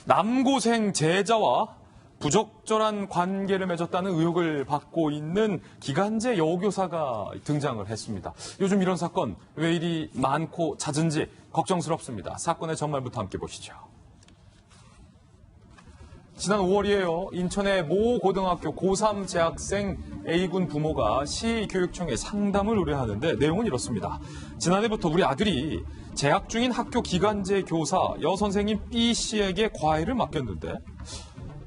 남고생 제자와 부적절한 관계를 맺었다는 의혹을 받고 있는 기간제 여교사가 등장을 했습니다. 요즘 이런 사건 왜 이리 많고 잦은지 걱정스럽습니다. 사건의 전말부터 함께 보시죠. 지난 5월이에요. 인천의 모 고등학교 고3 재학생 A군 부모가 시교육청에 상담을 의뢰하는데 내용은 이렇습니다. 지난해부터 우리 아들이 재학 중인 학교 기간제 교사 여선생님 B씨에게 과외를 맡겼는데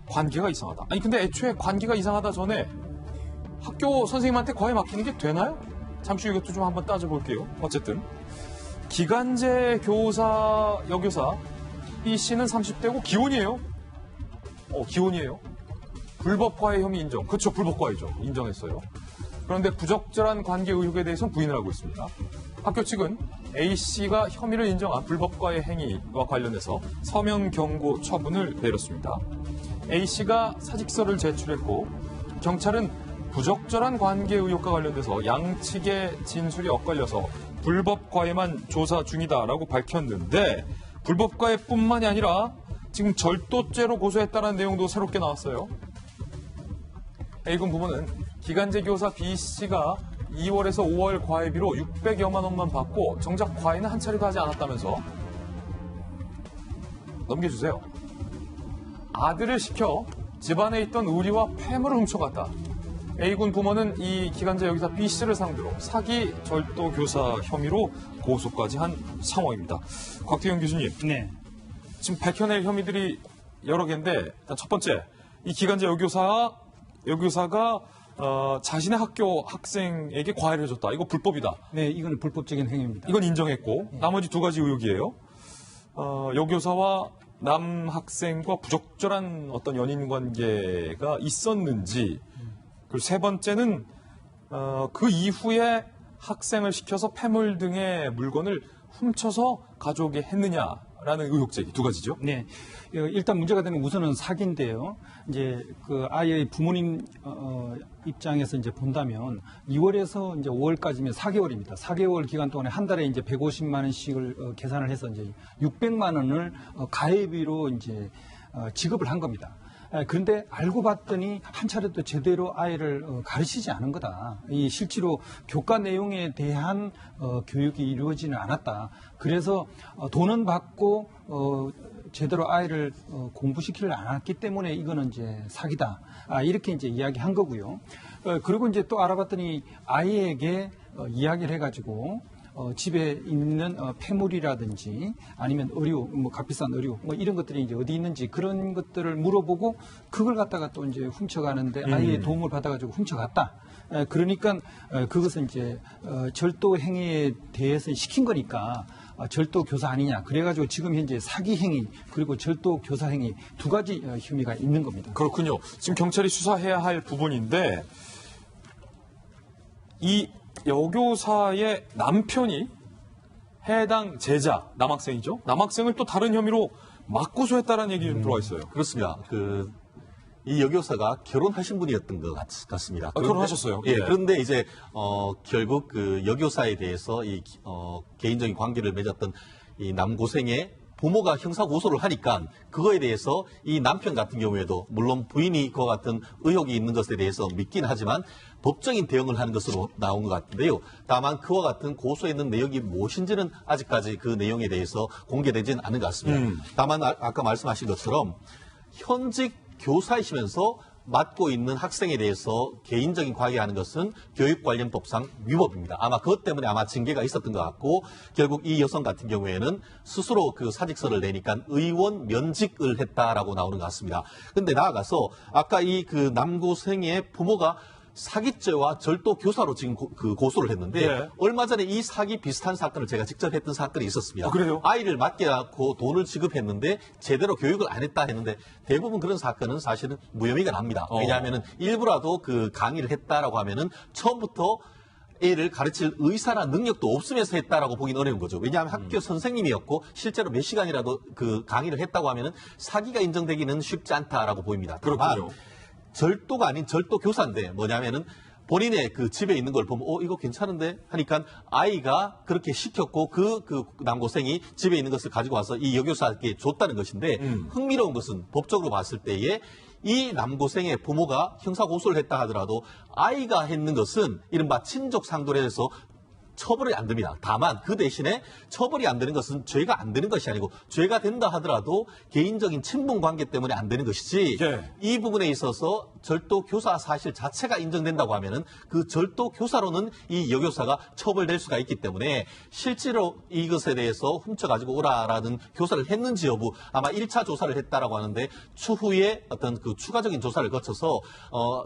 관계가 이상하다. 아니 근데 애초에 관계가 이상하다 전에 학교 선생님한테 과외 맡기는 게 되나요? 잠시 후 이것도 좀 한번 따져볼게요. 어쨌든 기간제 교사 여교사 B씨는 30대고 기혼이에요. 기혼이에요. 불법 과외 혐의 인정. 그렇죠. 불법 과외죠. 인정했어요. 그런데 부적절한 관계 의혹에 대해서는 부인을 하고 있습니다. 학교 측은 A씨가 혐의를 인정한 불법 과외 행위와 관련해서 서면 경고 처분을 내렸습니다. A씨가 사직서를 제출했고 경찰은 부적절한 관계 의혹과 관련돼서 양측의 진술이 엇갈려서 불법 과외만 조사 중이다라고 밝혔는데 불법 과외뿐만이 아니라 지금 절도죄로 고소했다는 내용도 새롭게 나왔어요. A군 부모는 기간제 교사 B씨가 2월에서 5월 과외비로 600여만 원만 받고 정작 과외는 한 차례도 하지 않았다면서 넘겨주세요. 아들을 시켜 집안에 있던 의리와 폐물을 훔쳐갔다. A군 부모는 이 기간제 여기사 B씨를 상대로 사기 절도 교사 혐의로 고소까지 한 상황입니다. 곽태영 교수님. 네. 지금 밝혀낼 혐의들이 여러 개인데 일단 첫 번째, 이 기간제 여교사가 자신의 학교 학생에게 과외를 해줬다. 이거 불법이다. 네, 이거는 불법적인 행위입니다. 이건 인정했고 나머지 두 가지 의혹이에요. 여교사와 남 학생과 부적절한 어떤 연인 관계가 있었는지, 그리고 세 번째는 그 이후에 학생을 시켜서 폐물 등의 물건을 훔쳐서 가져오게 했느냐라는 의혹 제기 두 가지죠. 네, 일단 문제가 되는 우선은 사기인데요. 이제 그 아이의 부모님 입장에서 이제 본다면 2월에서 이제 5월까지면 4개월입니다. 4개월 기간 동안에 한 달에 이제 150만 원씩을 계산을 해서 이제 600만 원을 가해비로 이제 지급을 한 겁니다. 그런데 알고 봤더니 한 차례도 제대로 아이를 가르치지 않은 거다. 이 실제로 교과 내용에 대한 교육이 이루어지는 않았다. 그래서 돈은 받고 제대로 아이를 공부시키지 않았기 때문에 이거는 이제 사기다. 이렇게 이제 이야기한 거고요. 그리고 이제 또 알아봤더니 아이에게 이야기를 해가지고 집에 있는 폐물이라든지 아니면 의류, 뭐 값비싼 의류, 뭐 이런 것들이 이제 어디 있는지 그런 것들을 물어보고 그걸 갖다가 또 이제 훔쳐가는데 아이의 도움을 받아가지고 훔쳐갔다. 그러니까 그것은 이제 절도 행위에 대해서 시킨 거니까 절도 교사 아니냐. 그래가지고 지금 현재 사기 행위 그리고 절도 교사 행위 두 가지 혐의가 있는 겁니다. 그렇군요. 지금 경찰이 수사해야 할 부분인데 이 여교사의 남편이 해당 제자, 남학생이죠. 남학생을 또 다른 혐의로 맞고소했다는 얘기 좀 들어와 있어요. 그렇습니다. 이 여교사가 결혼하신 분이었던 것 같습니다. 결혼하셨어요? 예. 네. 그런데 이제 결국 그 여교사에 대해서 이 개인적인 관계를 맺었던 이 남고생의 부모가 형사 고소를 하니까 그거에 대해서 이 남편 같은 경우에도 물론 부인이 그와 같은 의혹이 있는 것에 대해서 믿긴 하지만 법적인 대응을 하는 것으로 나온 것 같은데요. 다만 그와 같은 고소에 있는 내용이 무엇인지는 아직까지 그 내용에 대해서 공개되지는 않은 것 같습니다. 다만 아까 말씀하신 것처럼 현직 교사이시면서 맡고 있는 학생에 대해서 개인적인 과외하는 것은 교육관련법상 위법입니다. 아마 그것 때문에 아마 징계가 있었던 것 같고 결국 이 여성 같은 경우에는 스스로 그 사직서를 내니까 의원 면직을 했다라고 나오는 것 같습니다. 그런데 나아가서 아까 이 그 남고생의 부모가 사기죄와 절도 교사로 지금 고소를 했는데 네. 얼마 전에 이 사기 비슷한 사건을 제가 직접 했던 사건이 있었습니다. 그래요? 아이를 맡겨놓고 돈을 지급했는데 제대로 교육을 안 했다 했는데 대부분 그런 사건은 사실은 무혐의가 납니다. 왜냐하면은 일부라도 그 강의를 했다라고 하면은 처음부터 애를 가르칠 의사나 능력도 없으면서 했다라고 보기는 어려운 거죠. 왜냐하면 학교 선생님이었고 실제로 몇 시간이라도 그 강의를 했다고 하면은 사기가 인정되기는 쉽지 않다라고 보입니다. 그렇군요. 절도가 아닌 절도 교사인데 뭐냐면은 본인의 그 집에 있는 걸 보면 이거 괜찮은데 하니까 아이가 그렇게 시켰고 그 남고생이 집에 있는 것을 가지고 와서 이 여교사에게 줬다는 것인데 흥미로운 것은 법적으로 봤을 때에 이 남고생의 부모가 형사고소를 했다 하더라도 아이가 했는 것은 이른바 친족 상도를 해서 처벌이 안 됩니다. 다만 그 대신에 처벌이 안 되는 것은 죄가 안 되는 것이 아니고 죄가 된다 하더라도 개인적인 친분 관계 때문에 안 되는 것이지 예. 이 부분에 있어서 절도 교사 사실 자체가 인정된다고 하면은 그 절도 교사로는 이 여교사가 처벌될 수가 있기 때문에 실제로 이것에 대해서 훔쳐가지고 오라라는 교사를 했는지 여부 아마 1차 조사를 했다라고 하는데 추후에 어떤 그 추가적인 조사를 거쳐서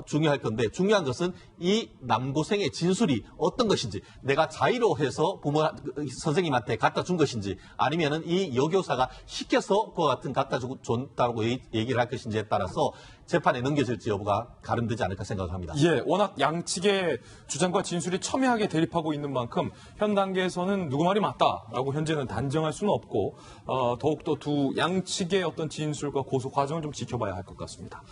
중요할 건데 중요한 것은 이 남고생의 진술이 어떤 것인지 내가 자의로 해서 부모 선생님한테 갖다 준 것인지 아니면은 이 여교사가 시켜서 그와 같은 갖다 줬다고 얘기를 할 것인지에 따라서 재판에 넘겨질지 여부가 가름되지 않을까 생각합니다. 예, 워낙 양측의 주장과 진술이 첨예하게 대립하고 있는 만큼 현 단계에서는 누구 말이 맞다라고 현재는 단정할 수는 없고 더욱더 두 양측의 어떤 진술과 고소 과정을 좀 지켜봐야 할 것 같습니다.